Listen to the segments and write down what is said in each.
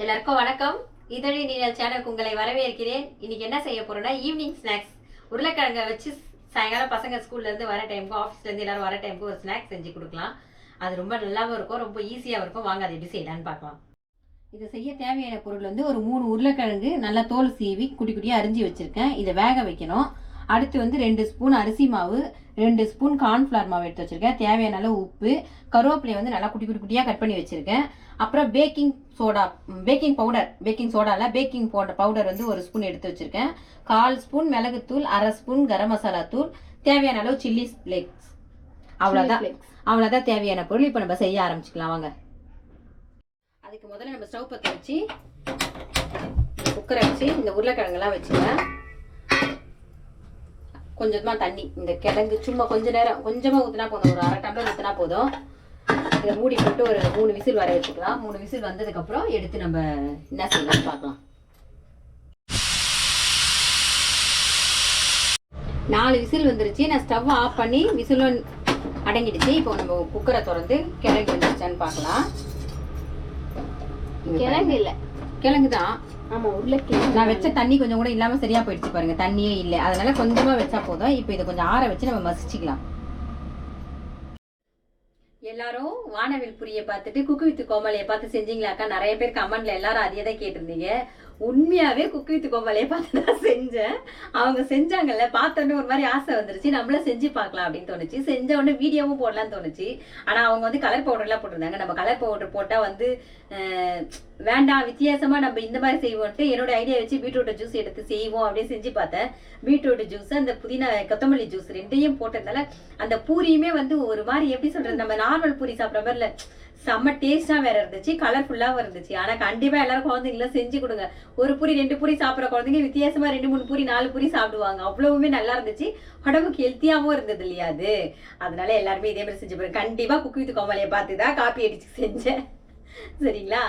எல்லாருக்கும் வணக்கம். இதழின் நீழல் சேனலுக்கு உங்களை வரவேற்கிறேன். இன்னைக்கு என்ன செய்ய போறோம்னா ஈவினிங் ஸ்நாக்ஸ். உருளைக்கிழங்க வச்சு சாயங்காலம் பசங்க ஸ்கூல்ல இருந்து வர டைமுக்கு ஆஃபீஸ்ல இருந்து எல்லாரும் வர டைமுக்கு ஒரு ஸ்நாக்ஸ் செஞ்சு கொடுக்கலாம். அது ரொம்ப நல்லாவும் இருக்கும், ரொம்ப ஈஸியாகவும் இருக்கும். வாங்க அது எப்படி செய்யலான்னு பார்க்கலாம். இதை செய்ய தேவையான பொருள் வந்து ஒரு 3 உருளைக்கிழங்கு நல்லா தோல் சீவி குட்டி குட்டியாக அரிஞ்சு வச்சிருக்கேன். இதை வேக வைக்கணும். அடுத்து வந்து 2 ஸ்பூன் அரிசி மாவு, 2 ஸ்பூன் கார்ன்ஃப்ளவர் மாவு எடுத்து வச்சிருக்கேன். தேவையான அளவு உப்பு, கருவேப்பிலையை வந்து நல்லா குட்டி குட்டியாக கட் பண்ணி வச்சிருக்கேன். அப்புறம் பேக்கிங் பவுடர் வந்து 1 ஸ்பூன் எடுத்து வச்சிருக்கேன். 1/4 ஸ்பூன் மிளகுத்தூள், 1/2 ஸ்பூன் கரம் மசாலா தூள், தேவையான அளவு சில்லி ஃப்ளேக்ஸ். அவ்வளோதான் தேவையான பொருள். இப்போ நம்ம செய்ய ஆரம்பிச்சுக்கலாம் வாங்க. அதுக்கு முதல்ல நம்ம ஸ்டவ் பற்ற வச்சு குக்கரை வச்சு இந்த உருளைக்கிழங்கெல்லாம் வச்சுக்கலாம். கொஞ்சமாக தண்ணி, இந்த கிழங்கு சும்மா கொஞ்சமாக ஊற்றினா போதும், ஒரு 1/2 டம்ளர் ஊற்றினா போதும். இதை மூடி போட்டு ஒரு 3 விசில் வர வச்சுக்கலாம். 3 விசில் வந்ததுக்கப்புறம் எடுத்து நம்ம என்ன செய்யலாம்னு பார்க்கலாம். 4 விசில் வந்துருச்சு. நான் ஸ்டவ் ஆஃப் பண்ணி விசிலும் அடங்கிடுச்சு. இப்போ நம்ம குக்கரை திறந்து கிழங்கு வந்துருச்சான்னு பார்க்கலாம். கிழங்கு இல்லை, கிழங்கு தான். ஆமா, உருளைக்கிழங்கு. நான் வச்ச தண்ணி கொஞ்சம் கூட இல்லாம சரியா போயிடுச்சு பாருங்க, தண்ணியே இல்லை. அதனால கொஞ்சமா வச்சா போதும். இப்போ இதை கொஞ்சம் ஆற வச்சு நம்ம மசிச்சுக்கலாம். எல்லாரும் வானவில் புரிய பார்த்துட்டு குக்கு வித் கோமலையை பார்த்து செஞ்சீங்களாக்கா? நிறைய பேர் கமெண்ட்ல எல்லாரும் அதே தான் கேட்டிருந்தீங்க. உண்மையாவே குக்கு வித் கோமலையை பார்த்து தான் செஞ்சேன். அவங்க செஞ்சாங்கல்ல, பார்த்தோன்னே ஒரு மாதிரி ஆசை வந்துருச்சு, நம்மள செஞ்சு பார்க்கலாம் அப்படின்னு தோணுச்சு. செஞ்ச உடனே வீடியோவும் போடலான்னு தோணுச்சு. ஆனா அவங்க வந்து கலர் பவுடர்லாம் போட்டிருந்தாங்க. நம்ம கலர் பவுடர் போட்டா வந்து வேண்டாம், வித்தியாசமா நம்ம இந்த மாதிரி செய்வோம்ட்டு என்னோட ஐடியா வச்சு பீட்ரூட் ஜூஸ் எடுத்து செய்வோம் அப்படின்னு செஞ்சு பார்த்தேன். பீட்ரூட் ஜூஸ், அந்த புதினா கொத்தமல்லி ஜூஸ் ரெண்டையும் போட்டதுனால அந்த பூரியுமே வந்து ஒரு மாதிரி எப்படி சொல்றது, நம்ம நார்மல் பூரி சாப்பிட்ற மாதிரி இல்லை, செம்ம டேஸ்டா வேற இருந்துச்சு, கலர்ஃபுல்லாவும் இருந்துச்சு. ஆனா கண்டிப்பா எல்லாரும் குழந்தைங்களும் செஞ்சு கொடுங்க. ஒரு பூரி 2 பூரி சாப்பிட்ற குழந்தைங்க வித்தியாசமா 2 3 பூரி 4 பூரி சாப்பிடுவாங்க. அவ்வளவுமே நல்லா இருந்துச்சு, உடம்புக்கு ஹெல்த்தியாவும் இருந்தது இல்லையா அது. அதனால எல்லாருமே இதே மாதிரி செஞ்சு பாருங்க. கண்டிப்பா குக்கு வித் கோமலையை பார்த்து தான் காப்பி அடிச்சு செஞ்சேன். சரிங்களா?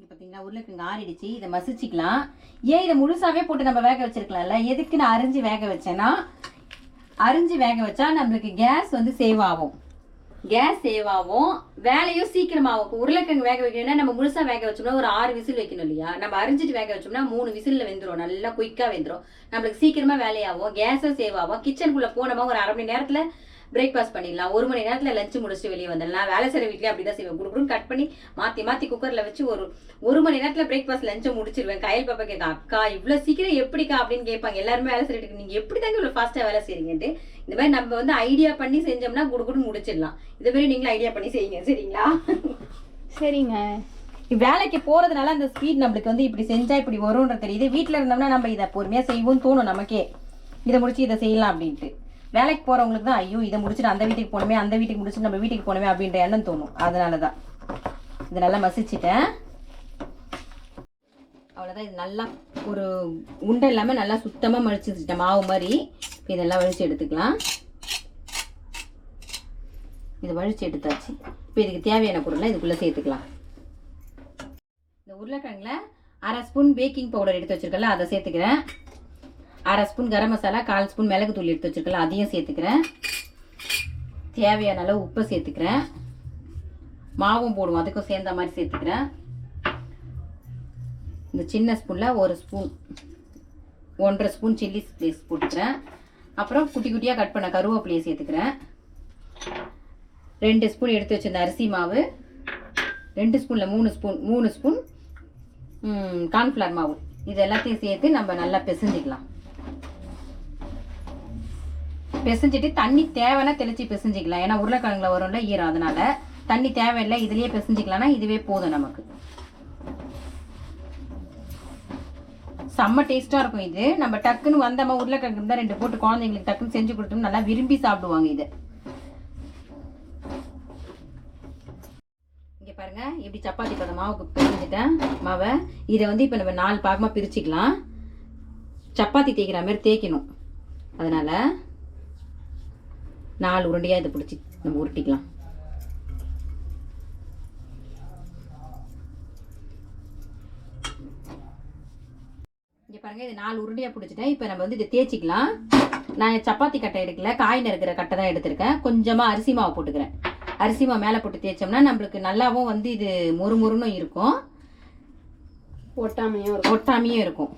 பார்த்தீங்களா, உருளைக்கிழங்கு ஆறிடுச்சு. இதை மசிச்சுக்கலாம். ஏன் இதை முழுசாவே போட்டு நம்ம வேக வச்சிருக்கலாம்ல? எதுக்கு நான் அரிஞ்சு வேக வச்சேன்னா, அரிஞ்சு வேக வச்சா நம்மளுக்கு கேஸ் வந்து சேவ் ஆகும், வேலையும் சீக்கிரமாகும். உருளைக்கிழங்கு வேக வைக்கணும்னா நம்ம முழுசா வேக வச்சோம்னா ஒரு 6 விசில் வைக்கணும் இல்லையா? நம்ம அரிஞ்சிட்டு வேக வச்சோம்னா 3 விசில்ல வெந்துடும், நல்லா குயிக்கா வெந்துடும். நம்மளுக்கு சீக்கிரமா வேலையாகும், கேஸும் சேவ் ஆகும். கிச்சனுக்குள்ள போனோமா ஒரு 1/2 மணி நேரத்துல பிரேக்ஃபாஸ்ட் பண்ணிடலாம், 1 மணி நேரத்துல லஞ்சு முடிச்சுட்டு வெளியே வந்துடலாம். வேலை செய்யற வீட்லயே அப்படிதான் செய்வேன். குடுக்குன்னு கட் பண்ணி மாத்தி குக்கர்ல வச்சு ஒரு மணி நேரத்துல பிரேக்ஃபாஸ்ட் லஞ்சை முடிச்சிருவேன். கையில் பாப்பா கேட்க, அக்கா இவ்வளவு சீக்கிரம் எப்படிக்கா அப்படின்னு கேட்பாங்க. எல்லாருமே வேலை செய்யறதுக்கு நீங்க எப்படி தாங்க இவ்வளவு ஃபாஸ்டா வேலை செய்றீங்கன்ட்டு. இந்த மாதிரி நம்ம வந்து ஐடியா பண்ணி செஞ்சோம்னா குடுக்குன்னு முடிச்சிடலாம். இதே மாதிரி நீங்களும் ஐடியா பண்ணி செய்யுங்க. சரிங்களா? சரிங்க. வேலைக்கு போறதுனால அந்த ஸ்பீட் நம்மளுக்கு வந்து இப்படி செஞ்சா இப்படி வரும்ன்ற தெரியுது. வீட்டுல இருந்தோம்னா நம்ம இதை பொறுமையா செய்வோம்னு தோணும் நமக்கே, இதை முடிச்சு இதை செய்யலாம் அப்படின்ட்டு. வேலைக்கு போறவங்களுக்கு தான் ஐயோ இதை முடிச்சுட்டு அந்த வீட்டுக்கு போனோமே, அந்த வீட்டுக்கு முடிச்சுட்டு நம்ம வீட்டுக்கு போனோமே அப்படின்ற எண்ணம் தோணும். அதனாலதான் இதை நல்லா மசிச்சுட்டேன். அவ்வளோதான். இது நல்லா ஒரு உண்டை இல்லாமல் நல்லா சுத்தமாக மழிச்சு வச்சுட்டேன், மாவு மாதிரி. இதெல்லாம் வழிச்சு எடுத்துக்கலாம். இதை வழிச்சு எடுத்தாச்சு. இப்போ இதுக்கு தேவையான பொருள்லாம் இதுக்குள்ளே சேர்த்துக்கலாம். இந்த உருளைக்கிழங்குல 1/2 ஸ்பூன் பேக்கிங் பவுடர் எடுத்து வச்சிருக்கல, அதை சேர்த்துக்கிறேன். 1/2 ஸ்பூன் கரம் மசாலா, 1/4 ஸ்பூன் மிளகுத்தூள் எடுத்து வச்சிருக்கல, அதையும் சேர்த்துக்கிறேன். தேவையான அளவு உப்பை சேர்த்துக்கிறேன். மாவும் போடுவோம், அதுக்கும் சேர்ந்த மாதிரி சேர்த்துக்கிறேன். இந்த சின்ன ஸ்பூனில் 1 ஸ்பூன் 1/2 ஸ்பூன் சில்லி ஃப்ளேக்ஸ் போட்டுக்கிறேன். அப்புறம் குட்டி குட்டியாக கட் பண்ண கருவேப்பிலையை சேர்த்துக்கிறேன். 2 ஸ்பூன் எடுத்து வச்சிருந்த அரிசி மாவு, 2 ஸ்பூனில் 3 ஸ்பூன் கார்ன்ஃப்ளவர் மாவு. இது எல்லாத்தையும் சேர்த்து நம்ம நல்லா பிசைஞ்சிக்கலாம். பிசைஞ்சிட்டு தண்ணி தேவைன்னா தெளிச்சு பிசைஞ்சிக்கலாம். ஏன்னா உருளைக்கிழங்குல வரும்ல ஈரம், அதனால தண்ணி தேவையில்லை, இதுலயே பிசைஞ்சிக்கலாம்னா இதுவே போதும் நமக்கு. செம்ம டேஸ்டா இருக்கும் இது. நம்ம டக்குன்னு வந்தமா உருளைக்கிழங்கு தான் 2 போட்டு குழந்தைங்களுக்கு டக்குன்னு செஞ்சு கொடுத்தோம், நல்லா விரும்பி சாப்பிடுவாங்க இதை. இங்க பாருங்க எப்படி சப்பாத்தி பத மாவுக்கு பிரிஞ்சுட்டேன் மாவை. இதை வந்து இப்போ நம்ம 4 பாகமா பிரிச்சுக்கலாம். சப்பாத்தி தேய்க்கிற மாதிரி தேய்க்கணும். அதனால 4 உருண்டையா இதை பிடிச்சி நம்ம உருட்டிக்கலாம். இங்க பாருங்க, இது 4 உருண்டையா பிடிச்சிட்டேன். இப்போ நம்ம வந்து இதை தேய்ச்சிக்கலாம். நான் சப்பாத்தி கட்டை எடுக்கல, காய் நறுக்கிற கட்டை தான் எடுத்திருக்கேன். கொஞ்சமா அரிசி மாவு போட்டுக்கிறேன். அரிசி மாவு மேலே போட்டு தேய்ச்சோம்னா நம்மளுக்கு நல்லாவும் வந்து இது மொறுமொறுன்னு இருக்கும். ஒட்டாமையும் இருக்கும்.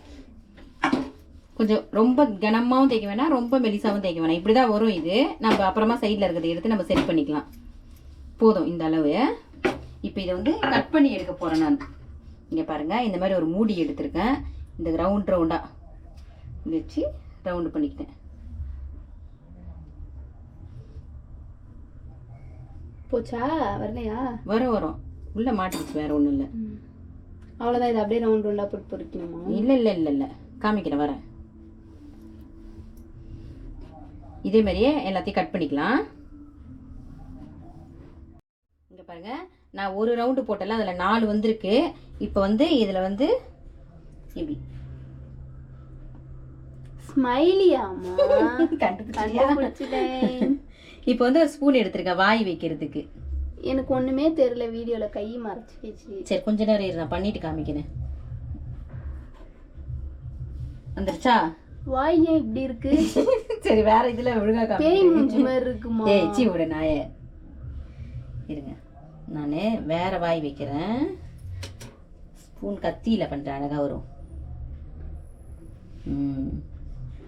கொஞ்சம் ரொம்ப கனமாகவும் தேய்க்க வேணாம், ரொம்ப மெலிசாவும் தேய்க்க வேணாம். இப்படி தான் வரும் இது. நம்ம அப்புறமா சைடில் இருக்கிறத எடுத்து நம்ம செட் பண்ணிக்கலாம். போதும் இந்த அளவு. இப்போ இதை வந்து கட் பண்ணி எடுக்க போகிறேன் நான். இங்கே பாருங்கள், இந்த மாதிரி ஒரு மூடி எடுத்திருக்கேன். இந்த ரவுண்டாக வச்சு ரவுண்டு பண்ணிக்கிட்டேன். போச்சா? வரலையா? வரும் உள்ளே மாட்டிடுச்சு, வேறு ஒன்றும் இல்லை. அவ்வளோதான். இது அப்படியே ரவுண்டாக போட்டு பொறிக்கணுமா? இல்லை காமிக்கிறேன், வரேன். இதே மாதிரியே எல்லாத்தையும் கட் பண்ணிக்கலாம். இங்கே பாருங்கள், நான் ஒரு ரவுண்டு போட்டல, அதில் 4 வந்திருக்கு. இப்போ வந்து இதில் வந்து இப்படி ஸ்மைலியாமா கண்டுபிடிச்சிட்டேன். இப்போ வந்து ஒரு ஸ்பூன் எடுத்துருக்கேன் வாய் வைக்கிறதுக்கு. எனக்கு ஒன்றுமே தெரியல, வீடியோவில் கை மறைச்சிச்சு. சரி, கொஞ்ச நேரம் இரு, நான் பண்ணிட்டு காமிக்கிறேன். வந்துருச்சா? வாய் ஏன் இப்படி இருக்கு? சரி, வேற இதுல ஒழுங்கா காமி. பேய் மூஞ்சி மாதிரி இருக்குமா? ஏய் சீ விடு நாயே. இருங்க, நான் வேற வாய் வைக்கிறேன். ஸ்பூன் கத்தியில பண்றேன், அழகா வரும்.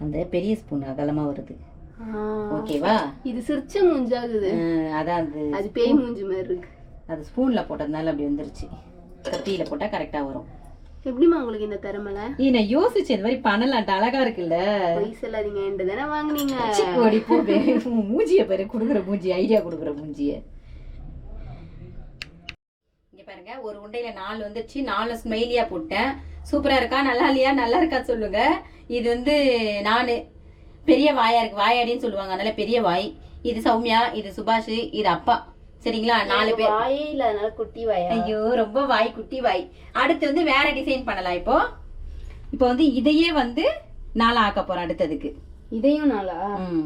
அந்த பெரிய ஸ்பூன் அகலமா வருது. ஓகேவா? இது சிரிச்ச மூஞ்சாகுது. அதான் அது பேய் மூஞ்சி மாதிரி இருக்கு. அது ஸ்பூன்ல போட்டதுனால அப்படி வந்துருச்சு. கத்தியில போட்டா கரெக்டா வரும். எப்படிமா உங்களுக்கு இந்த திறமல? நான் யோசிச்சு இந்த மாதிரி பண்ணலான்ட்டு, அழகா இருக்குல்ல. பொய் சொல்லாதீங்க, என்கிட்ட தானே வாங்குனீங்க. ஓடி போவே, மூஞ்சிய பாரு, குடுக்குற மூஞ்சி, ஐடியா குடுக்குற மூஞ்சிய. இங்க பாருங்க, ஒரு உண்டையில 4 வந்துருச்சு. 4 ஸ்மைலியா போட்டேன். சூப்பரா இருக்கா? நல்லா இல்லையா? நல்லா இருக்கா சொல்லுங்க. இது வந்து நானு பெரிய வாயா இருக்கு, வாயாடின்னு சொல்லுவாங்க, அதனால பெரிய வாய். இது சௌமியா, இது சுபாஷ், இது அப்பா. சரிங்களா? 4 பேர். வாயே இல்ல, அதனால குட்டி வாயா. ஐயோ, ரொம்ப வாய், குட்டி வாய். அடுத்து வந்து வேற டிசைன் பண்ணலாம். இப்போ வந்து இதையே வந்து 4 ஆக்க போறேன். அடுத்ததுக்கு இதையும் 4.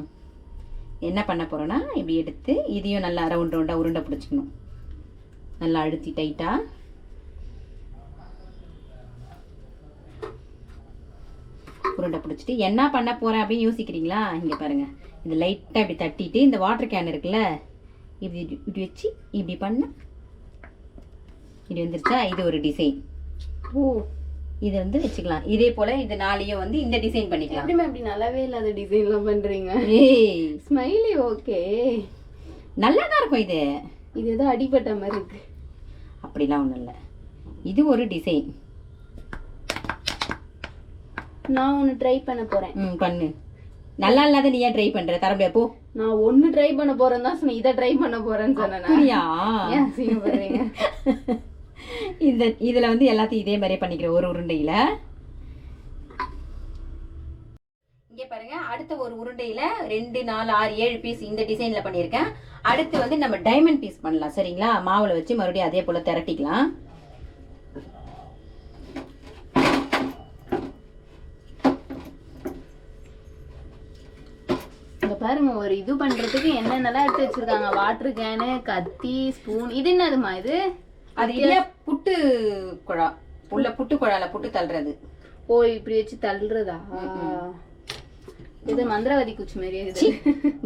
என்ன பண்ண போறோம்னா, இப்படி எடுத்து இதையும் நல்லா ரவுண்டா உருண்டை பிடிச்சிக்கணும். நல்லா அழுத்தி டைட்டா. உருண்டை பிடிச்சிட்டு என்ன பண்ண போறேன் அப்படின்னு யோசிக்கிறீங்களா? இங்க பாருங்க, இந்த லைட்டா இப்படி தட்டிட்டு இந்த வாட்டர் கேன் இருக்குல்ல, இப்படி வச்சு இப்படி பண்ண இப்படி வந்துருச்சா? இது ஒரு டிசைன். இதை வந்து வச்சுக்கலாம். இதே போல இது 4ஐயும் வந்து இந்த டிசைன் பண்ணிக்கலாம். எப்படிமா இப்படி நல்லாவே இல்லாத டிசைன்லாம் பண்றீங்க? ஏய் ஸ்மைலி ஓகே, நல்லா தான் இருக்கும். இது ஏதோ அடிபட்ட மாதிரி இருக்கு. அப்படிலாம் ஒன்றும் இல்லை, இது ஒரு டிசைன். நான் ஒன்று ட்ரை பண்ண போறேன். பண்ணு. நல்லா இல்லாத நீ ஏன் ட்ரை பண்ற? தர முடியாது போ. நான் ஒன்று ட்ரை பண்ண போறேன் தான் சொன்னேன், இதை ட்ரை பண்ண போறேன்னு சொன்னேன். ஏன் செய்யப்படுறீங்க? இதுல வந்து எல்லாத்தையும் இதே மாதிரியே பண்ணிக்கிறேன். ஒரு உருண்டையில இங்க பாருங்க, அடுத்த ஒரு உருண்டையில 2 4 6 7 பீஸ் இந்த டிசைன்ல பண்ணியிருக்கேன். அடுத்து வந்து நம்ம டைமண்ட் பீஸ் பண்ணலாம். சரிங்களா? மாவுல வச்சு மறுபடியும் அதே போல திரட்டிக்கலாம். பாருங்க, ஒரு இது பண்றதுக்கு என்னென்னலாம் எடுத்து வச்சிருக்காங்க. வாட்டர் கேனு, கத்தி, ஸ்பூன். இது என்னதுமா இது? அது இல்லையா, புட்டு குழா. உள்ள புட்டு குழால புட்டு தள்ளுறது. ஓ, இப்படி வச்சு தள்ளுறதா? இது மந்திரவாதி குச்சி மாதிரியே இது.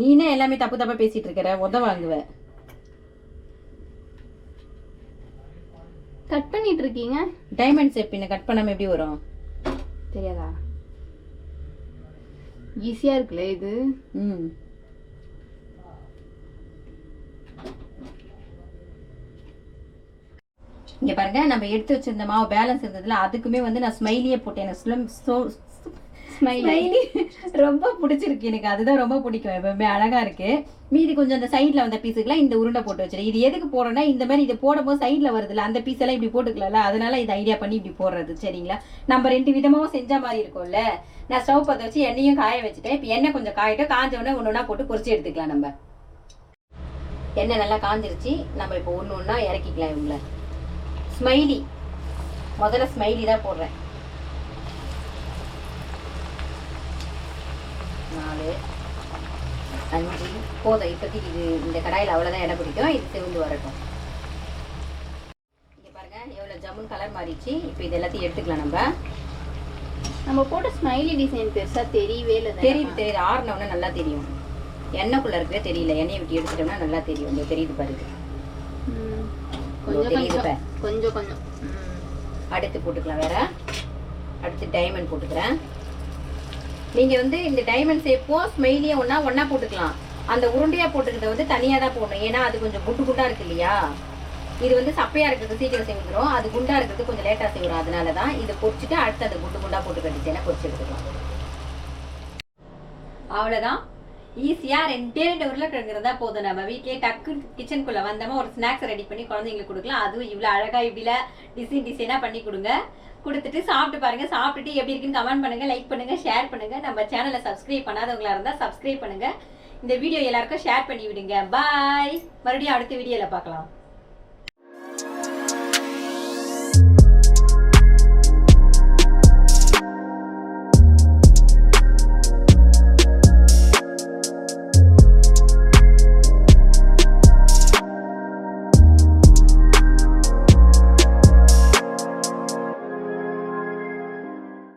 நீனே எல்லாமே தப்பு தப்பா பேசிட்டு இருக்கிற, உத வாங்குவ. கட் பண்ணிட்டு இருக்கீங்க. டைமண்ட் ஷேப் பின்ன கட் பண்ணாம எப்படி வரும்? தெரியாதா? ஈஸியா இருக்குல்ல இது. இங்க பாருங்க, நம்ம எடுத்து வச்சிருந்த மாவு பேலன்ஸ் இருந்ததுல அதுக்குமே வந்து நான் ஸ்மைலியே போட்டேன். ஸ்மைலி ரொம்ப பிடிச்சிருக்கு எனக்கு, அதுதான் ரொம்ப பிடிக்கும். எப்பவுமே அழகா இருக்கு. மீதி கொஞ்சம் அந்த சைட்ல வந்த பீஸுக்குலாம் இந்த உருண்டை போட்டு வச்சிருக்கேன். இது எதுக்கு போடுறேன்னா, இந்த மாதிரி இதை போடும்போது சைட்ல வருதுல, அந்த பீஸ் எல்லாம் இப்படி போட்டுக்கல, அதனால இது ஐடியா பண்ணி இப்படி போடுறது. சரிங்களா? நம்ம 2 விதமாவும் செஞ்ச மாதிரி இருக்கும்ல. நான் ஸ்டவ் பற்ற வச்சு எண்ணெயும் காய வச்சுட்டேன். இப்போ எண்ணெய் கொஞ்சம் காயிட்டு, காஞ்ச உடனே ஒன்று ஒன்றா போட்டு பொரிச்சு எடுத்துக்கலாம். நம்ம எண்ணெய் நல்லா காஞ்சிருச்சு. நம்ம இப்போ ஒன்று ஒன்றா இறக்கிக்கலாம். இவங்கள ஸ்மைலி, முதல்ல ஸ்மைலி தான் போடுறேன். 4 5 போதும். இப்போதைக்கு இது இந்த கடாயில் அவ்வளோதான் இடம் பிடிக்கும். இது செவந்து வரட்டும். இங்கே பாருங்க, எவ்வளோ ஜம்முன் கலர் மாறிடுச்சு. இப்போ இது எல்லாத்தையும் எடுத்துக்கலாம். நம்ம போட்ட ஸ்மைலி டிசைன் பெருசா தெரியவே இல்லை. தெரியுது. ஆறுனவுடனே நல்லா தெரியும். எண்ணெய்க்குள்ள இருக்கவே தெரியல. எண்ணெயை விட்டு எடுத்துட்டோம்னா நல்லா தெரியும். தெரியுது பாருங்க. கொஞ்சம் கொஞ்சம். அடுத்து போட்டுக்கலாம். வேற அடுத்து டைமண்ட் போட்டுக்கிறேன். நீங்கள் வந்து இந்த டைமண்ட் ஷேப்பும் ஸ்மைலியும் ஒன்றா போட்டுக்கலாம். அந்த உருண்டையாக போட்டுக்கிட்ட வந்து தனியாக தான் போடணும். ஏன்னா அது கொஞ்சம் குண்டாக இருக்கு இல்லையா. இது வந்து சப்பையாக இருக்கிறது சீக்கிரம் செய்விடும், அது குண்டாக இருக்கிறது கொஞ்சம் லேட்டாக செய்விடும். அதனால தான் இதை பொரிச்சுட்டு அடுத்து அந்த குண்டாக போட்டு கட்டிச்சேன்னா பொரிச்சு எடுத்துக்கலாம். அவ்வளோதான். ஈஸியாக 2 உருளைக்கிழங்கு இருந்தால் போதும். நம்ம வீட்லேயே டக்கு கிச்சனுக்குள்ளே வந்தோமா ஒரு ஸ்நாக்ஸ் ரெடி பண்ணி குழந்தைங்களுக்கு கொடுக்கலாம். அதுவும் இவ்வளோ அழகாக இப்படில டிசைனாக பண்ணி கொடுத்துட்டு சாப்பிட்டு பாருங்கள். சாப்பிட்டுட்டு எப்படி இருக்குன்னு கமெண்ட் பண்ணுங்கள், லைக் பண்ணுங்கள், ஷேர் பண்ணுங்கள். நம்ம சேனலை சப்ஸ்கிரைப் பண்ணாதவங்களா இருந்தால் சப்ஸ்கிரைப் பண்ணுங்கள். இந்த வீடியோ எல்லாருக்கும் ஷேர் பண்ணி விடுங்க. பாய். மறுபடியும் அடுத்த வீடியோவில் பார்க்கலாம்.